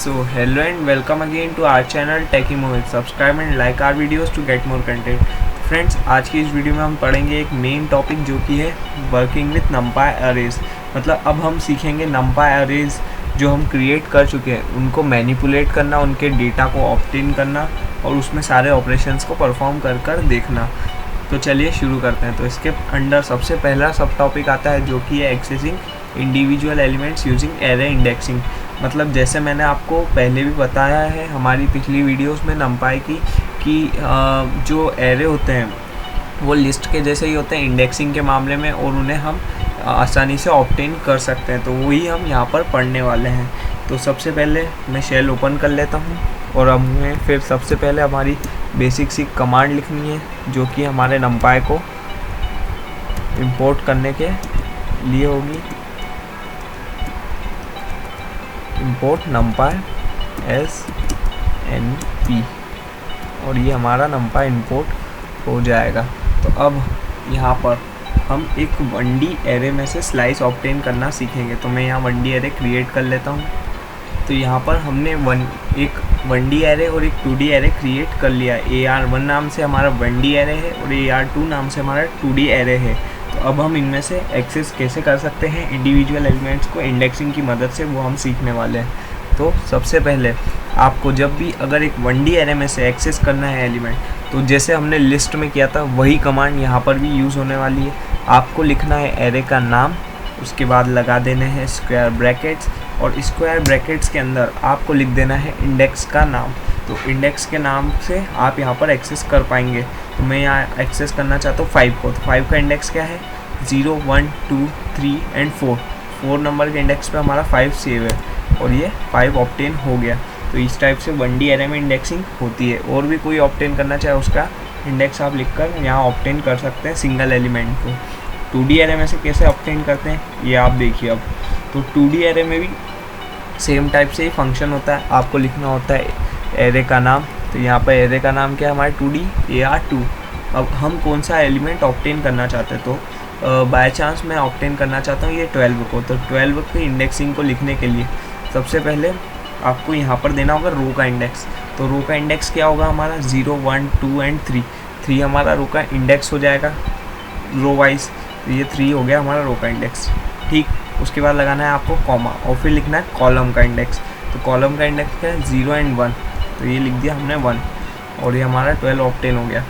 So hello and welcome again to our channel Techie Mohit. Subscribe and like our videos to get more content. Friends, आज की इस video में हम पढ़ेंगे एक मेन टॉपिक जो कि है वर्किंग विथ numpy अरेज। मतलब अब हम सीखेंगे numpy अरेज जो हम क्रिएट कर चुके हैं उनको मैनिपुलेट करना, उनके डेटा को ऑब्टेन करना और उसमें सारे ऑपरेशंस को परफॉर्म कर देखना। तो चलिए शुरू करते हैं। तो इसके अंडर सबसे पहला सब टॉपिक आता है जो कि है accessing individual elements using array indexing. मतलब जैसे मैंने आपको पहले भी बताया है हमारी पिछली वीडियोस में numpy की जो एरे होते हैं वो लिस्ट के जैसे ही होते हैं इंडेक्सिंग के मामले में, और उन्हें हम आसानी से ऑब्टेन कर सकते हैं। तो वही हम यहाँ पर पढ़ने वाले हैं। तो सबसे पहले मैं शेल ओपन कर लेता हूँ और हमें फिर सबसे पहले हमारी बेसिक सी कमांड लिखनी है जो कि हमारे numpy को इंपोर्ट करने के लिए होगी। इंपोर्ट numpy snp और ये हमारा numpy इंपोर्ट हो जाएगा। तो अब यहाँ पर हम एक 1D एरे में से स्लाइस ऑब्टेन करना सीखेंगे। तो मैं यहाँ 1D एरे क्रिएट कर लेता हूँ। तो यहाँ पर हमने एक 1D एरे और एक 2D एरे क्रिएट कर लिया। AR1 नाम से हमारा 1D एरे है और AR2 नाम से हमारा 2D एरे है। तो अब हम इनमें से एक्सेस कैसे कर सकते हैं इंडिविजुअल एलिमेंट्स को इंडेक्सिंग की मदद से, वो हम सीखने वाले हैं। तो सबसे पहले आपको जब भी अगर एक 1D एरे में से एक्सेस करना है एलिमेंट, तो जैसे हमने लिस्ट में किया था वही कमांड यहाँ पर भी यूज़ होने वाली है। आपको लिखना है एरे का नाम, उसके बाद लगा देने हैं स्क्वायर ब्रैकेट्स और स्क्वायर ब्रैकेट्स के अंदर आपको लिख देना है इंडेक्स का नाम। तो इंडेक्स के नाम से आप यहाँ पर एक्सेस कर पाएंगे। तो मैं यहाँ एक्सेस करना चाहता हूँ 5 को। तो 5 का इंडेक्स क्या है? 0 1 2 3 एंड 4 नंबर के इंडेक्स पे हमारा 5 सेव है और ये 5 ऑब्टेन हो गया। तो इस टाइप से 1D एरे में इंडेक्सिंग होती है। और भी कोई ऑब्टेन करना चाहे उसका इंडेक्स आप लिखकर यहाँ ऑब्टेन कर सकते हैं सिंगल एलिमेंट को। 2D एरे में से कैसे ऑब्टेन करते हैं ये आप देखिए। अब तो 2D एरे में भी सेम टाइप से ही फंक्शन होता है। आपको लिखना होता है एरे का नाम। तो यहाँ पर एरे का नाम क्या है हमारे 2D AR2। अब हम कौन सा एलिमेंट ऑब्टेन करना चाहते हैं, तो बाय चांस मैं ऑब्टेन करना चाहता हूँ ये 12 को। तो 12 की इंडेक्सिंग को लिखने के लिए सबसे पहले आपको यहाँ पर देना होगा रो का इंडेक्स। तो रो का इंडेक्स क्या होगा हमारा 0 1 2 एंड 3 हमारा रो का इंडेक्स हो जाएगा रो वाइज। तो ये 3 हो गया हमारा रो का इंडेक्स। ठीक, उसके बाद लगाना है आपको कॉमा और फिर लिखना है कॉलम का इंडेक्स। तो कॉलम का इंडेक्स क्या है 0 एंड 1। तो ये लिख दिया हमने 1 और ये हमारा 12 ऑब्टेन हो गया।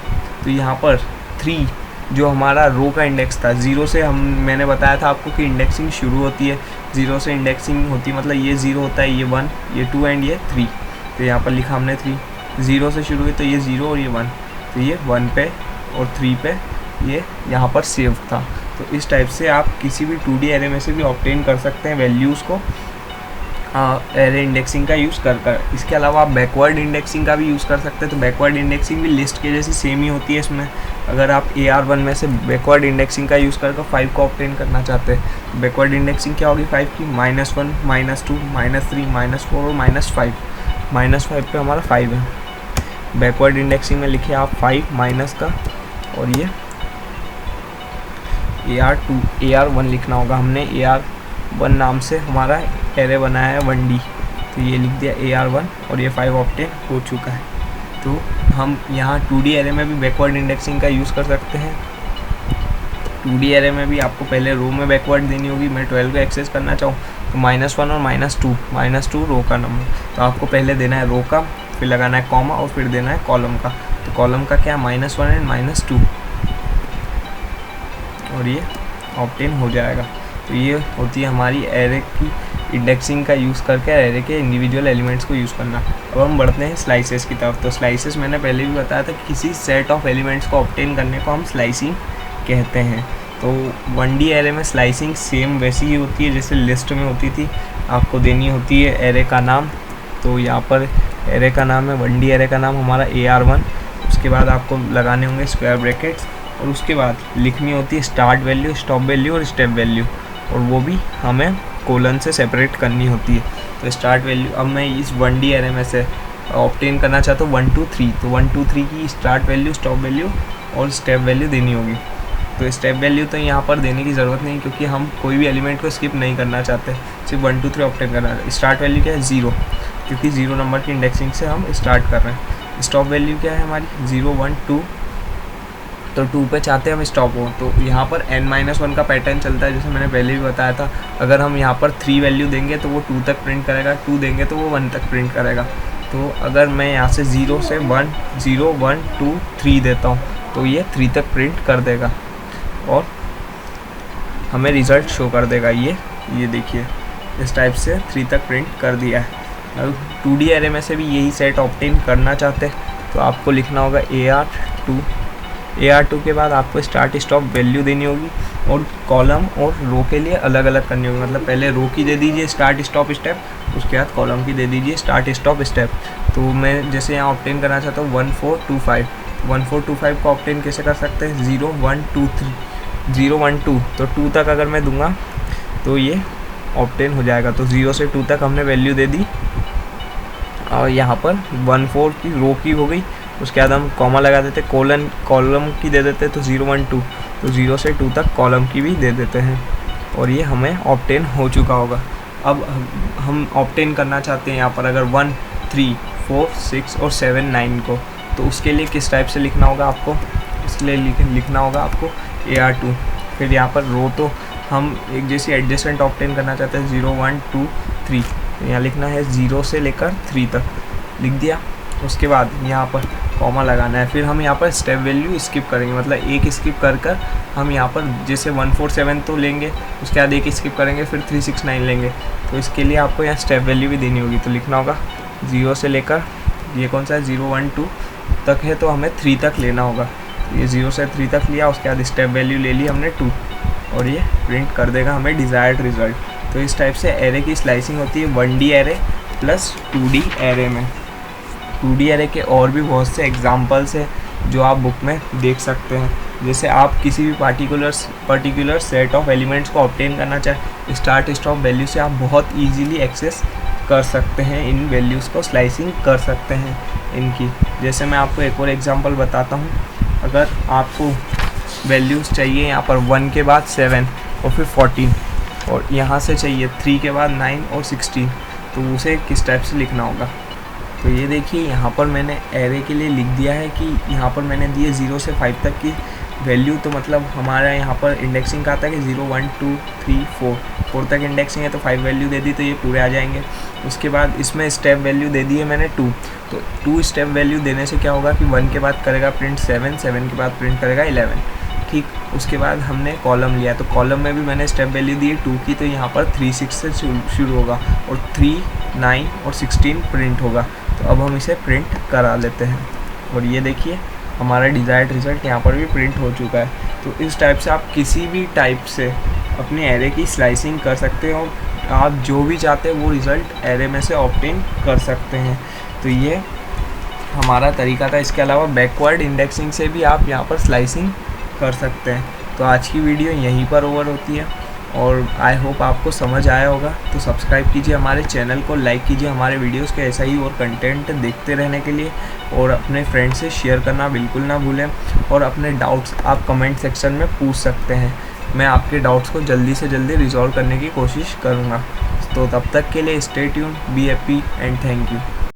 तो यहाँ पर 3 जो हमारा रो का इंडेक्स था, 0 से मैंने बताया था आपको कि इंडेक्सिंग शुरू होती है, 0 से इंडेक्सिंग होती है। मतलब ये 0 होता है, ये 1, ये 2 एंड ये 3। तो यहाँ पर लिखा हमने 3, 0 से शुरू हुई तो ये 0 और ये 1। तो ये 1 पे और 3 पे ये यहाँ पर सेव था। तो इस टाइप से आप किसी भी 2D एरे में से भी ऑब्टेन कर सकते हैं वैल्यूज़ को एरे इंडेक्सिंग का यूज़ कर। इसके अलावा आप बैकवर्ड इंडेक्सिंग का भी यूज़ कर सकते हैं। तो बैकवर्ड इंडेक्सिंग भी लिस्ट के जैसी सेम ही होती है। इसमें अगर आप AR1 में से बैकवर्ड इंडेक्सिंग का यूज़ करके 5 को ऑब्टेन करना चाहते हैं, तो बैकवर्ड इंडेक्सिंग क्या होगी 5 की? -1 -2 -3 -4 और -5 पे हमारा 5 है। बैकवर्ड इंडेक्सिंग में लिखे आप 5 माइनस का और ये AR1 लिखना होगा। हमने AR1 नाम से हमारा एरे बनाया है 1D। तो ये लिख दिया AR1 और ये 5 ऑब्टेन हो चुका है। तो हम यहाँ 2D एरे में भी बैकवर्ड इंडेक्सिंग का यूज़ कर सकते हैं। 2D एरे में भी आपको पहले रो में बैकवर्ड देनी होगी। मैं 12 को एक्सेस करना चाहूँ तो -1 और -2 रो का नंबर। तो आपको पहले देना है रो का, फिर लगाना है कॉमा और फिर देना है कॉलम का। तो कॉलम का क्या है -1 एंड -2 और ये ऑब्टेन हो जाएगा। तो ये होती है हमारी एरे की इंडेक्सिंग का यूज़ करके एरे के इंडिविजुअल एलिमेंट्स को यूज़ करना। अब हम बढ़ते हैं स्लाइसेस की तरफ। तो स्लाइसेस मैंने पहले भी बताया था कि किसी सेट ऑफ एलिमेंट्स को ऑब्टेन करने को हम स्लाइसिंग कहते हैं। तो 1D एरे में स्लाइसिंग सेम वैसी ही होती है जैसे लिस्ट में होती थी। आपको देनी होती है एरे का नाम। तो यहाँ पर एरे का नाम है 1D एरे का नाम हमारा AR1। उसके बाद आपको लगाने होंगे स्क्वायर ब्रैकेट्स और उसके बाद लिखनी होती है स्टार्ट वैल्यू, स्टॉप वैल्यू और स्टेप वैल्यू, और वो भी हमें कोलन से सेपरेट करनी होती है। तो स्टार्ट वैल्यू अब मैं इस 1D एरे में से ऑब्टेन करना चाहता हूँ 1 2 3। तो 1 2 3 की स्टार्ट वैल्यू, स्टॉप वैल्यू और स्टेप वैल्यू देनी होगी। तो स्टेप वैल्यू तो यहाँ पर देने की ज़रूरत नहीं क्योंकि हम कोई भी एलिमेंट को स्किप नहीं करना चाहते, सिर्फ 1 2 3 ऑब्टेन करना है। स्टार्ट वैल्यू क्या है 0। क्योंकि 0 नंबर की इंडेक्सिंग से हम स्टार्ट कर रहे हैं। स्टॉप वैल्यू क्या है हमारी 0 1 2, तो 2 पे चाहते हैं हम स्टॉप हो, तो यहाँ पर n-1 का पैटर्न चलता है जैसे मैंने पहले भी बताया था। अगर हम यहाँ पर 3 वैल्यू देंगे तो वो 2 तक प्रिंट करेगा, 2 देंगे तो वो 1 तक प्रिंट करेगा। तो अगर मैं यहाँ से 0 से 1 0 1 2 3 देता हूँ तो ये 3 तक प्रिंट कर देगा और हमें रिज़ल्ट शो कर देगा। ये देखिए इस टाइप से 3 तक प्रिंट कर दिया है। अब 2D एरे में से भी यही सेट ऑब्टेन करना चाहते हैं तो आपको लिखना होगा AR2 के बाद आपको स्टार्ट स्टॉप वैल्यू देनी होगी और कॉलम और रो के लिए अलग अलग करनी होगी। मतलब पहले रो की दे दीजिए स्टार्ट स्टॉप स्टेप, उसके बाद कॉलम की दे दीजिए स्टार्ट स्टॉप स्टेप। तो मैं जैसे यहाँ ऑब्टेन करना चाहता हूँ 1425 को ऑब्टेन कैसे कर सकते हैं 0 1 2 3 0 1 2, तो 2 तक अगर मैं दूंगा तो ये ऑब्टेन हो जाएगा। तो 0 से 2 तक हमने वैल्यू दे दी और यहाँ पर 1 4 की रो की हो गई, उसके बाद हम कॉमा लगा देते, कॉलम की दे देते तो 0 1 2, तो 0 से 2 तक कॉलम की भी दे देते हैं और ये हमें ऑब्टेन हो चुका होगा। अब हम ऑब्टेन करना चाहते हैं यहाँ पर अगर 1 3 4 6 और 7 9 को, तो उसके लिए किस टाइप से लिखना होगा आपको, इसलिए लिखना होगा आपको AR2। फिर यहाँ पर रो तो हम एक जैसी एडजेसेंट ऑब्टेन करना चाहते हैं 0 1 2 3, तो यहाँ लिखना है 0 से लेकर 3 तक लिख दिया। उसके बाद यहाँ पर कॉमा लगाना है, फिर हम यहाँ पर स्टेप वैल्यू स्किप करेंगे, मतलब एक स्किप कर हम यहाँ पर जैसे 1 4 7 तो लेंगे, उसके बाद एक स्किप करेंगे, फिर 3 6 9 लेंगे। तो इसके लिए आपको यहाँ स्टेप वैल्यू भी देनी होगी, तो लिखना होगा 0 से लेकर ये कौन सा है 0 1 2 तक है, तो हमें 3 तक लेना होगा। ये 0 से 3 तक लिया, उसके बाद स्टेप वैल्यू ले ली हमने 2 और ये प्रिंट कर देगा हमें डिज़ायर्ड रिज़ल्ट। तो इस टाइप से एरे की स्लाइसिंग होती है 1D array plus 2D array में। 2D एरे के और भी बहुत से एग्जांपल्स हैं जो आप बुक में देख सकते हैं। जैसे आप किसी भी पर्टिकुलर सेट ऑफ एलिमेंट्स को ऑब्टेन करना चाहे, स्टार्ट स्टॉप वैल्यू से आप बहुत इजीली एक्सेस कर सकते हैं, इन वैल्यूज़ को स्लाइसिंग कर सकते हैं इनकी। जैसे मैं आपको एक और एग्जांपल बताता हूँ। अगर आपको वैल्यूज़ चाहिए यहाँ पर 1 के बाद 7 और फिर 14 और यहाँ से चाहिए 3 के बाद 9 और 16, तो उसे किस टाइप से लिखना होगा। तो ये देखिए यहाँ पर मैंने एरे के लिए लिख दिया है कि यहाँ पर मैंने दिए 0 से 5 तक की वैल्यू, तो मतलब हमारा यहाँ पर इंडेक्सिंग का आता है कि 0 1 2 3 4 तक इंडेक्सिंग है, तो 5 वैल्यू दे दी तो ये पूरे आ जाएंगे। उसके बाद इसमें स्टेप वैल्यू दे दी है मैंने 2, तो 2 स्टेप वैल्यू देने से क्या होगा कि 1 के बाद करेगा प्रिंट 7, 7 के बाद प्रिंट करेगा 11, ठीक। उसके बाद हमने कॉलम लिया, तो कॉलम में भी मैंने स्टेप वैल्यू दी है 2 की, तो यहाँ पर 3 6 से शुरू होगा और 3 9 और 16 प्रिंट होगा। तो अब हम इसे प्रिंट करा लेते हैं और ये देखिए हमारा डिज़ायर्ड रिज़ल्ट यहाँ पर भी प्रिंट हो चुका है। तो इस टाइप से आप किसी भी टाइप से अपने एरे की स्लाइसिंग कर सकते हो, आप जो भी चाहते हैं वो रिज़ल्ट एरे में से ऑब्टेन कर सकते हैं। तो ये हमारा तरीका था। इसके अलावा बैकवर्ड इंडेक्सिंग से भी आप यहाँ पर स्लाइसिंग कर सकते हैं। तो आज की वीडियो यहीं पर ओवर होती है और आई होप आपको समझ आया होगा। तो सब्सक्राइब कीजिए हमारे चैनल को, लाइक कीजिए हमारे वीडियोस के ऐसा ही और कंटेंट देखते रहने के लिए, और अपने फ्रेंड्स से शेयर करना बिल्कुल ना भूलें। और अपने डाउट्स आप कमेंट सेक्शन में पूछ सकते हैं, मैं आपके डाउट्स को जल्दी से जल्दी रिजॉल्व करने की कोशिश करूँगा। तो तब तक के लिए stay tune, be happy and thank you.